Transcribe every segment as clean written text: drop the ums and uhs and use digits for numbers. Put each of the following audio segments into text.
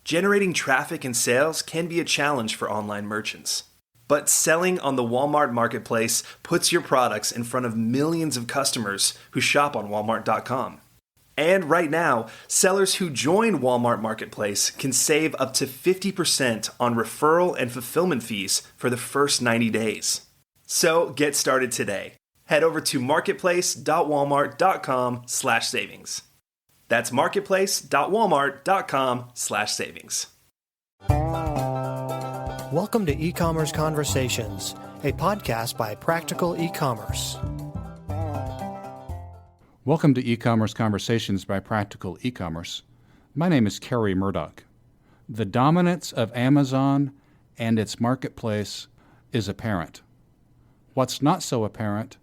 Generating traffic and sales can be a challenge for online merchants. But selling on the Walmart Marketplace puts your products in front of millions of customers who shop on Walmart.com. And right now, sellers who join Walmart Marketplace can save up to 50% on referral and fulfillment fees for the first 90 days. So get started today. Head over to marketplace.walmart.com/savings. That's marketplace.walmart.com/savings. Welcome to E-Commerce Conversations, a podcast by Practical E-Commerce. Welcome to E-Commerce Conversations by Practical E-Commerce. My name is Kerry Murdoch. The dominance of Amazon and its marketplace is apparent. What's not so apparent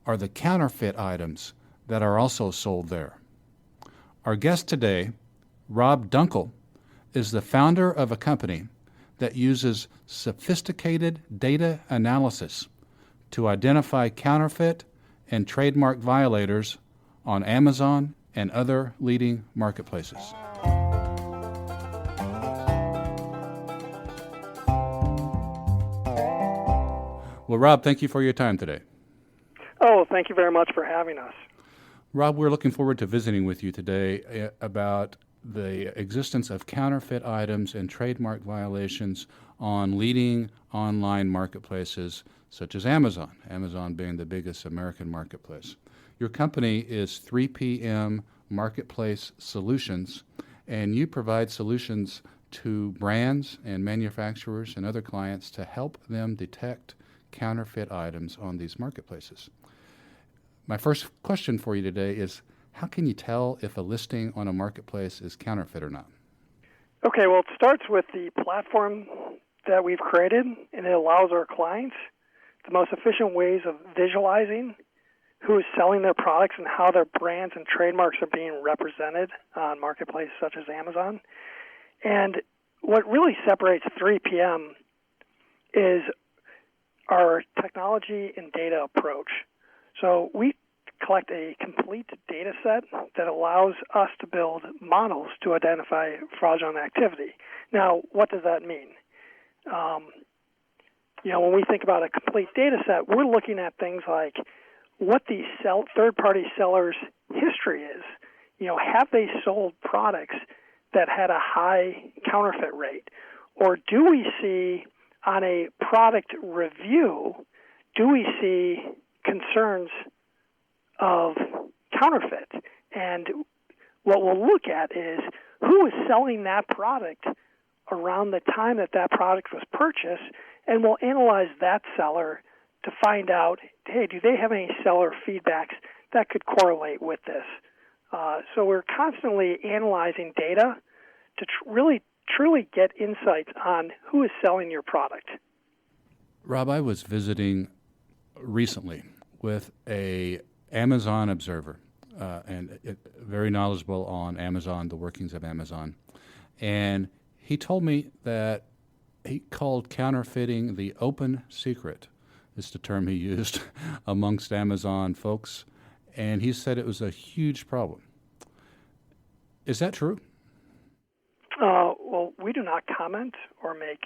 are the counterfeit items that are also sold there. Our guest today, Rob Dunkel, is the founder of a company that uses sophisticated data analysis to identify counterfeit and trademark violators on Amazon and other leading marketplaces. Well, Rob, thank you for your time today. Oh, thank you very much for having us. Rob, we're looking forward to visiting with you today about the existence of counterfeit items and trademark violations on leading online marketplaces such as Amazon, Amazon being the biggest American marketplace. Your company is 3PM Marketplace Solutions, and you provide solutions to brands and manufacturers and other clients to help them detect counterfeit items on these marketplaces. My first question for you today is, how can you tell if a listing on a marketplace is counterfeit or not? Okay, well, it starts with the platform that we've created, and it allows our clients the most efficient ways of visualizing who is selling their products and how their brands and trademarks are being represented on marketplaces such as Amazon. And what really separates 3PM is our technology and data approach. So we collect a complete data set that allows us to build models to identify fraudulent activity. Now, what does that mean? When we think about a complete data set, we're looking at things like what the third-party seller's history is. Have they sold products that had a high counterfeit rate? Or do we see on a product review, do we see concerns of counterfeit? And what we'll look at is who is selling that product around the time that that product was purchased, and we'll analyze that seller to find out, hey, do they have any seller feedbacks that could correlate with this? So we're constantly analyzing data to really truly get insights on who is selling your product. Rob, I was visiting recently with a Amazon observer, and very knowledgeable on Amazon, the workings of Amazon. And he told me that he called counterfeiting the open secret. It's the term he used amongst Amazon folks. And he said it was a huge problem. Is that true? Well, we do not comment or make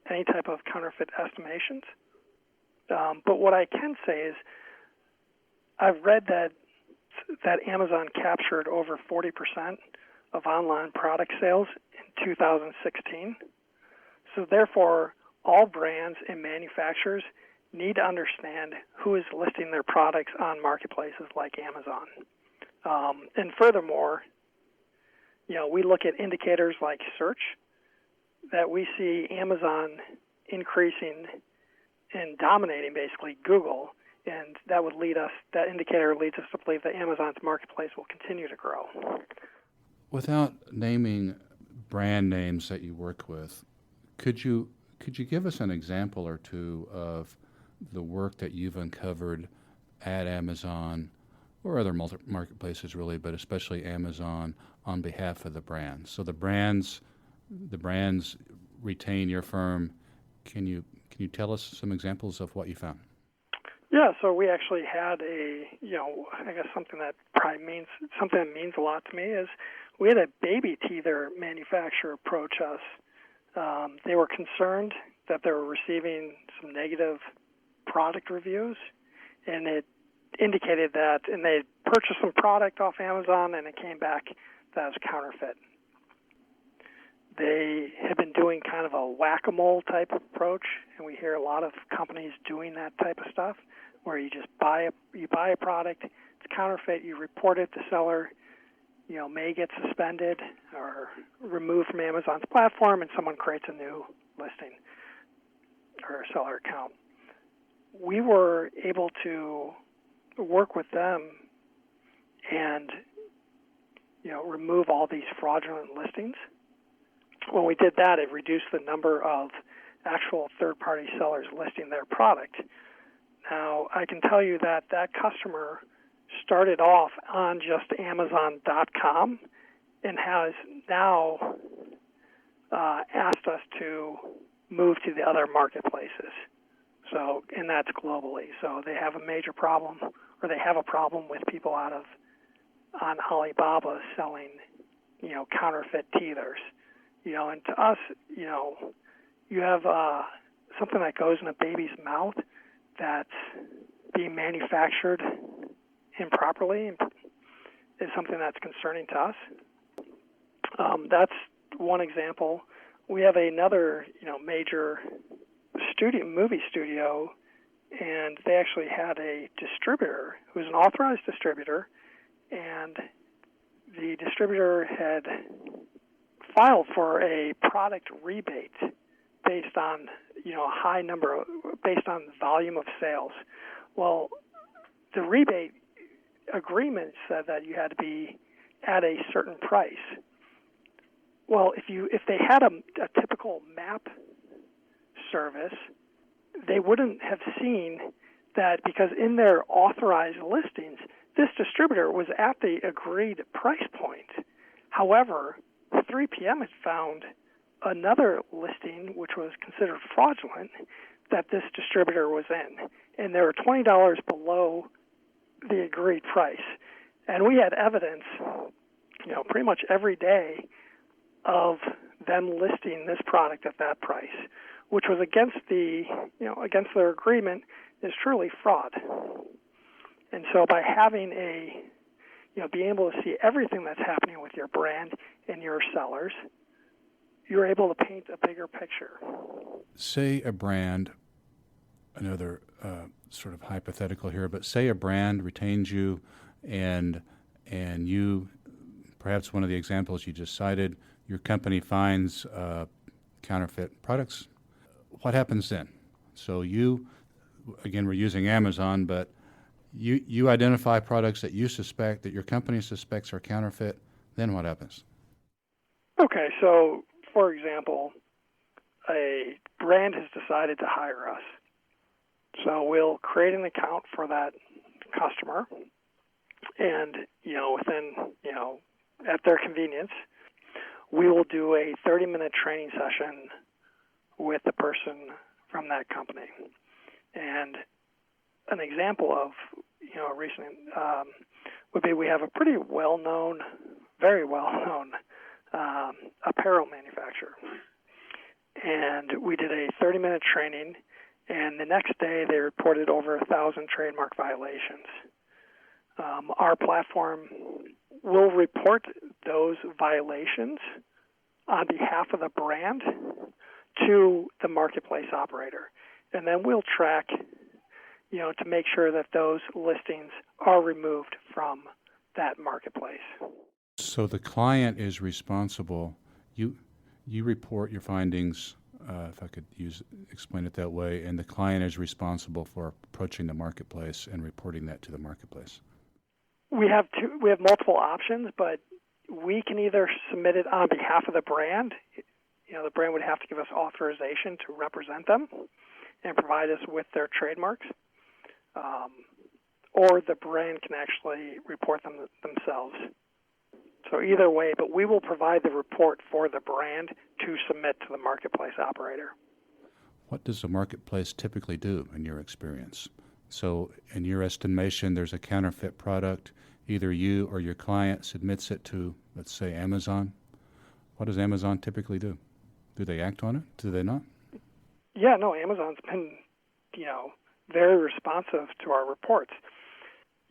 any type of counterfeit estimations. But what I can say is I've read that Amazon captured over 40% of online product sales in 2016. So therefore, all brands and manufacturers need to understand who is listing their products on marketplaces like Amazon. And furthermore, we look at indicators like search, that we see Amazon increasing and dominating basically Google, and that indicator leads us to believe that Amazon's marketplace will continue to grow. Without naming brand names that you work with, could you give us an example or two of the work that you've uncovered at Amazon or other marketplaces really, but especially Amazon, on behalf of the brands? So the brands retain your firm. Can you tell us some examples of what you found? Yeah, so we actually had something that means a lot to me is We had a baby teether manufacturer approach us. They were concerned that they were receiving some negative product reviews, and it indicated that, and they purchased some product off Amazon, and it came back that was counterfeit. They had been doing kind of a whack-a-mole type of approach, and we hear a lot of companies doing that type of stuff, where you just buy a product, it's counterfeit, you report it to seller, may get suspended or removed from Amazon's platform, and someone creates a new listing or a seller account. We were able to work with them and remove all these fraudulent listings. When we did that, it reduced the number of actual third-party sellers listing their product. Now, I can tell you that customer started off on just Amazon.com and has now asked us to move to the other marketplaces. So, and that's globally. So they have a major problem, or they have a problem with people on Alibaba selling, counterfeit teethers. And to us, you have something that goes in a baby's mouth that's being manufactured improperly is something that's concerning to us. That's one example. We have another, major movie studio, and they actually had a distributor who was an authorized distributor, and the distributor had filed for a product rebate based on, a high number, based on volume of sales. Well, the rebate agreement said that you had to be at a certain price. Well, if they had a typical map service, they wouldn't have seen that, because in their authorized listings, this distributor was at the agreed price point. However, 3PM had found another listing which was considered fraudulent that this distributor was in, and they were $20 below the agreed price. And we had evidence, pretty much every day of them listing this product at that price, which was against against their agreement, is truly fraud. And so by having being able to see everything that's happening with your brand and your sellers, you're able to paint a bigger picture. Say a brand, another sort of hypothetical here, but say a brand retains you, and you, perhaps one of the examples you just cited, your company finds counterfeit products. What happens then? So you, again, we're using Amazon, but you identify products that you suspect, that your company suspects are counterfeit. Then what happens? Okay, so for example, a brand has decided to hire us. So we'll create an account for that customer, and within at their convenience, we will do a 30-minute training session with the person from that company. And an example of a recent would be, we have a pretty very well-known apparel manufacturer, and we did a 30-minute training, and the next day they reported over 1,000 trademark violations. Our platform will report those violations on behalf of the brand to the marketplace operator, and then we'll track to make sure that those listings are removed from that marketplace. So the client is responsible. You report your findings, if I could explain it that way, and the client is responsible for approaching the marketplace and reporting that to the marketplace. We have multiple options, but we can either submit it on behalf of the brand. The brand would have to give us authorization to represent them and provide us with their trademarks. Or the brand can actually report them themselves. So either way, but we will provide the report for the brand to submit to the marketplace operator. What does the marketplace typically do in your experience? So in your estimation, there's a counterfeit product, either you or your client submits it to, let's say, Amazon. What does Amazon typically do? Do they act on it? Do they not? Yeah, no, Amazon's been, very responsive to our reports.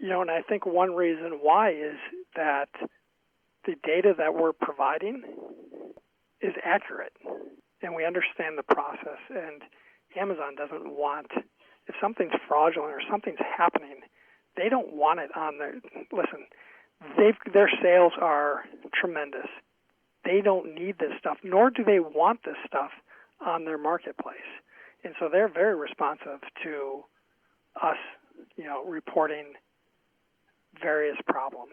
And I think one reason why is that the data that we're providing is accurate, and we understand the process, and Amazon doesn't want, if something's fraudulent or something's happening, they don't want it on their, listen, their sales are tremendous. They don't need this stuff, nor do they want this stuff on their marketplace. And so they're very responsive to us, reporting various problems.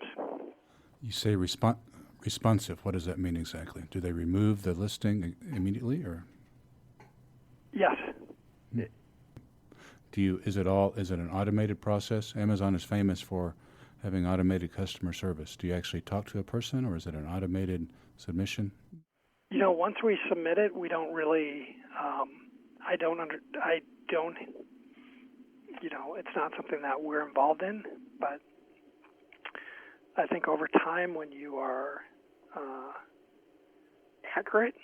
You say responsive. What does that mean exactly? Do they remove the listing immediately, or? Yes. Is it an automated process? Amazon is famous for having automated customer service. Do you actually talk to a person, or is it an automated submission? Once we submit it, we don't really. It's not something that we're involved in. But I think over time, when you are accurate,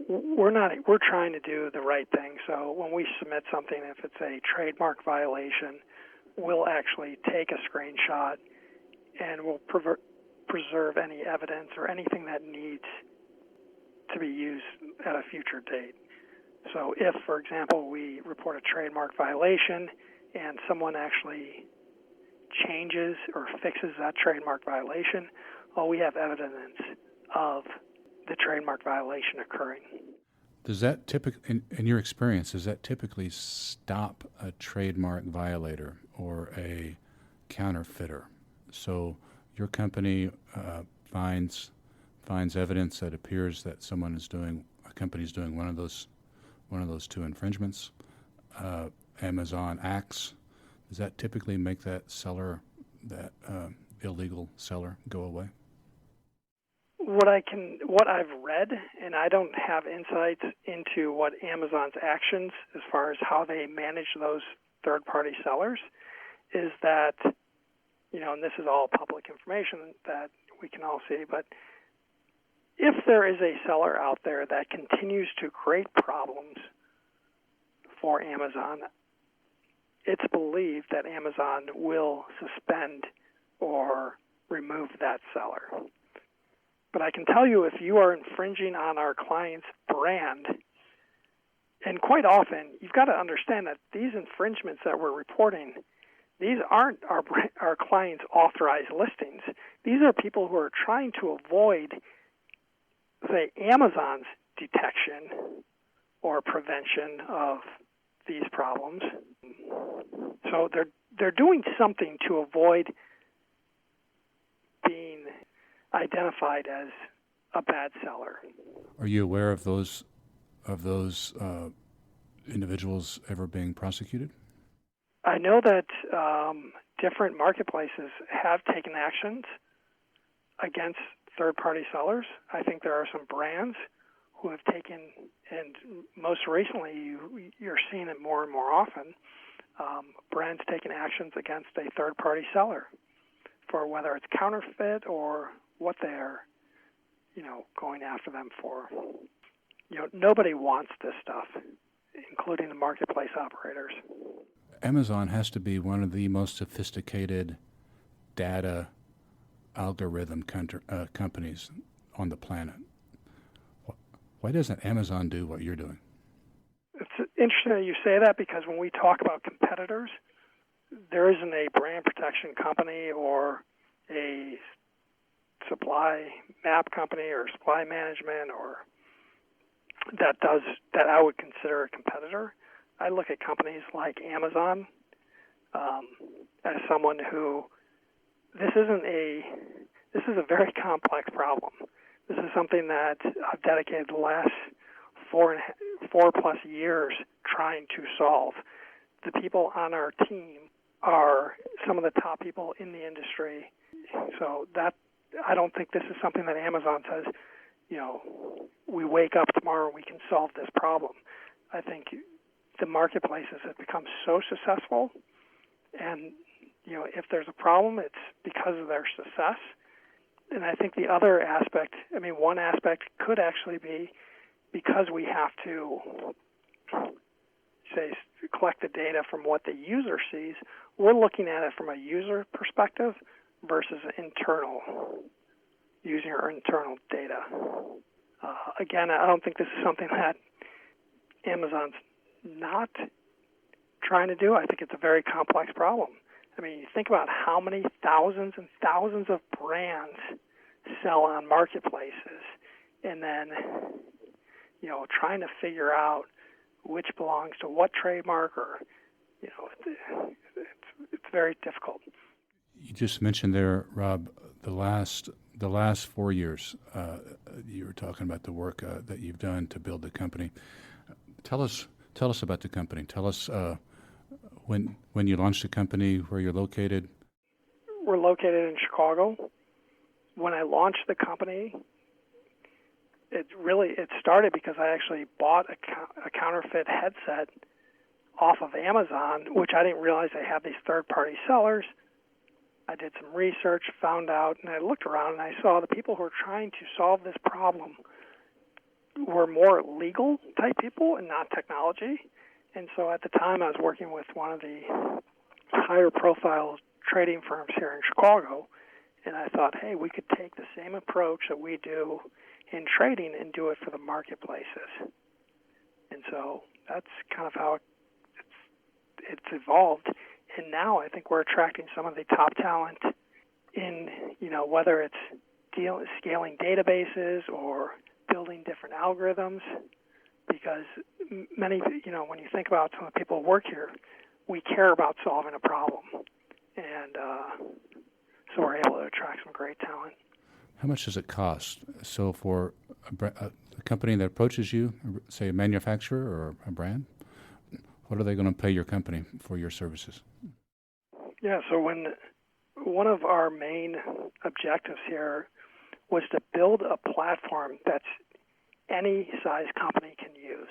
we're trying to do the right thing. So when we submit something, if it's a trademark violation, we'll actually take a screenshot and we'll preserve any evidence or anything that needs to be used at a future date. So if, for example, we report a trademark violation and someone actually changes or fixes that trademark violation, we have evidence of the trademark violation occurring. Does that typically, in your experience, does that typically stop a trademark violator or a counterfeiter? So your company finds evidence that appears that a company is doing one of those two infringements. Amazon acts. Does that typically make that illegal seller, go away? What I've read, and I don't have insights into what Amazon's actions as far as how they manage those third-party sellers, is that, and this is all public information that we can all see, but if there is a seller out there that continues to create problems for Amazon, it's believed that Amazon will suspend or remove that seller. But I can tell you, if you are infringing on our client's brand, and quite often you've got to understand that these infringements that we're reporting, these aren't our client's authorized listings. These are people who are trying to avoid, say, Amazon's detection or prevention of these problems. So they're doing something to avoid being identified as a bad seller. Are you aware of those individuals ever being prosecuted? I know that different marketplaces have taken actions against third-party sellers. I think there are some brands who have taken, and most recently you're seeing it more and more often, brands taking actions against a third-party seller for whether it's counterfeit or what they're, going after them for. Nobody wants this stuff, including the marketplace operators. Amazon has to be one of the most sophisticated data algorithm companies on the planet. Why doesn't Amazon do what you're doing? It's interesting that you say that, because when we talk about competitors, there isn't a brand protection company or a supply map company or supply management or that I would consider a competitor. I look at companies like Amazon as someone who, this is a very complex problem. This is something that I've dedicated the last 4+ years trying to solve. The people on our team are some of the top people in the industry. So that, I don't think this is something that Amazon says, we wake up tomorrow and we can solve this problem. I think the marketplaces have become so successful, and if there's a problem, it's because of their success. And I think the other aspect, one aspect could actually be because we have to, say, collect the data from what the user sees, we're looking at it from a user perspective versus using our internal data. Again, I don't think this is something that Amazon's not trying to do. I think it's a very complex problem. You think about how many thousands and thousands of brands sell on marketplaces, and then, trying to figure out which belongs to what trademark, or, it's very difficult. You just mentioned there, Rob, the last 4 years. You were talking about the work that you've done to build the company. Tell us about the company. Tell us when you launched the company, where you're located. We're located in Chicago. When I launched the company, it started because I actually bought a counterfeit headset off of Amazon, which I didn't realize they had these third-party sellers. I did some research, found out, and I looked around and I saw the people who were trying to solve this problem were more legal type people and not technology. And so at the time I was working with one of the higher profile trading firms here in Chicago, and I thought, hey, we could take the same approach that we do in trading and do it for the marketplaces. And so that's kind of how it's evolved. And now I think we're attracting some of the top talent in, whether it's scaling databases or building different algorithms, because many, when you think about some of the people who work here, we care about solving a problem. And so we're able to attract some great talent. How much does it cost? So for a company that approaches you, say a manufacturer or a brand, what are they going to pay your company for your services? Yeah, so one of our main objectives here was to build a platform that's any size company can use.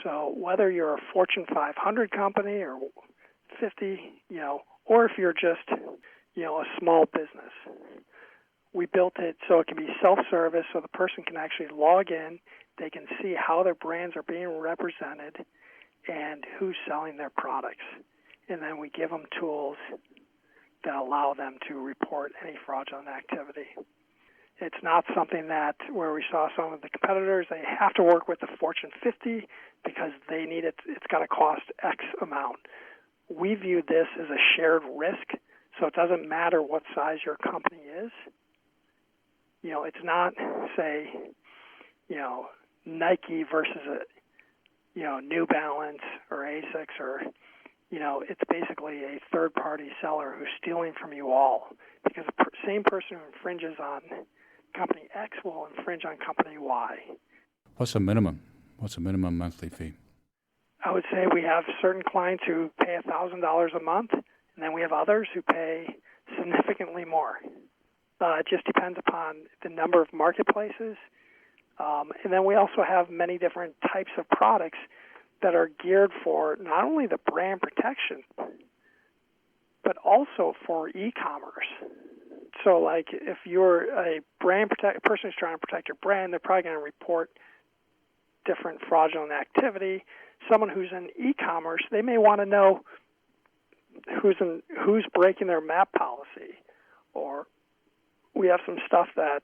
So whether you're a Fortune 500 company or 50, or if you're just, a small business, we built it so it can be self-service, so the person can actually log in, they can see how their brands are being represented and who's selling their products. And then we give them tools that allow them to report any fraudulent activity. It's not something that where we saw some of the competitors, they have to work with the Fortune 50 because they need it. It's got to cost X amount. We view this as a shared risk, so it doesn't matter what size your company is. It's not, say, Nike versus New Balance or ASICS or, it's basically a third-party seller who's stealing from you all, because the same person who infringes on company X will infringe on company Y. What's a minimum? What's a minimum monthly fee? I would say we have certain clients who pay $1,000 a month, and then we have others who pay significantly more. It just depends upon the number of marketplaces. And then we also have many different types of products that are geared for not only the brand protection, but also for e-commerce. So, like, if you're a person who's trying to protect your brand, they're probably going to report different fraudulent activity. Someone who's in e-commerce, they may want to know who's breaking their MAP policy. Or we have some stuff that,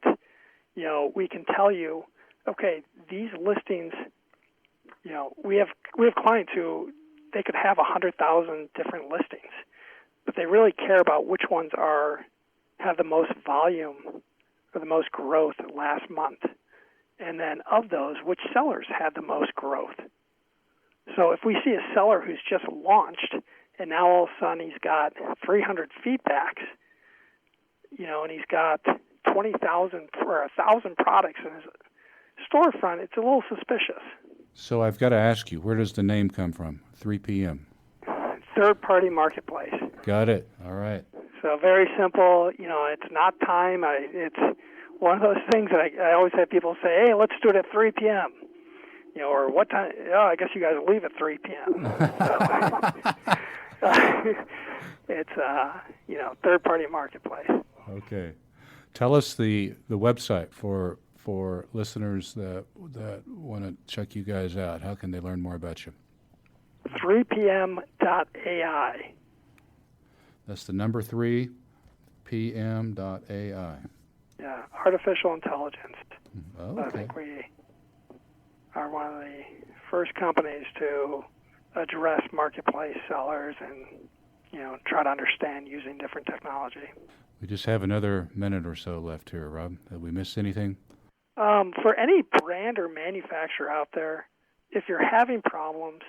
we can tell you, okay, these listings, we have clients who they could have 100,000 different listings, but they really care about which ones have the most volume or the most growth last month. And then of those, which sellers had the most growth. So if we see a seller who's just launched and now all of a sudden he's got 300 feedbacks, and he's got 20,000 or 1,000 products in his storefront, it's a little suspicious. So I've got to ask you, where does the name come from? 3 p.m. Third-party marketplace. Got it. All right. So very simple. It's not time. It's one of those things that I always have people say, hey, let's do it at 3 p.m. Or what time? Oh, I guess you guys leave at 3 p.m. It's third-party marketplace. Okay. Tell us the website for listeners that want to check you guys out. How can they learn more about you? 3pm.ai. That's the number 3pm.ai. Yeah, artificial intelligence. Oh, I okay. think we are one of the first companies to address marketplace sellers and try to understand using different technology. We just have another minute or so left here, Rob. Have we missed anything? For any brand or manufacturer out there, if you're having problems,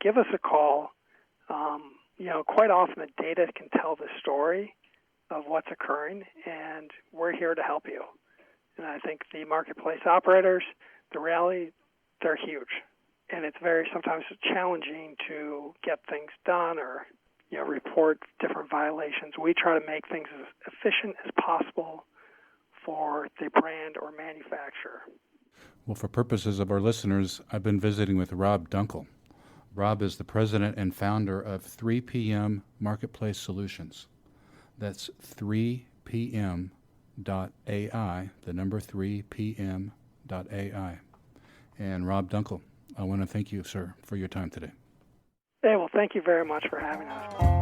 give us a call. Quite often the data can tell the story of what's occurring, and we're here to help you. And I think the marketplace operators, the reality, they're huge. And it's sometimes challenging to get things done or, report different violations. We try to make things as efficient as possible for the brand or manufacturer. Well, for purposes of our listeners, I've been visiting with Rob Dunkel. Rob is the president and founder of 3PM Marketplace Solutions. That's 3pm.ai, the number 3pm.ai. And Rob Dunkel, I want to thank you, sir, for your time today. Hey, well, thank you very much for having us.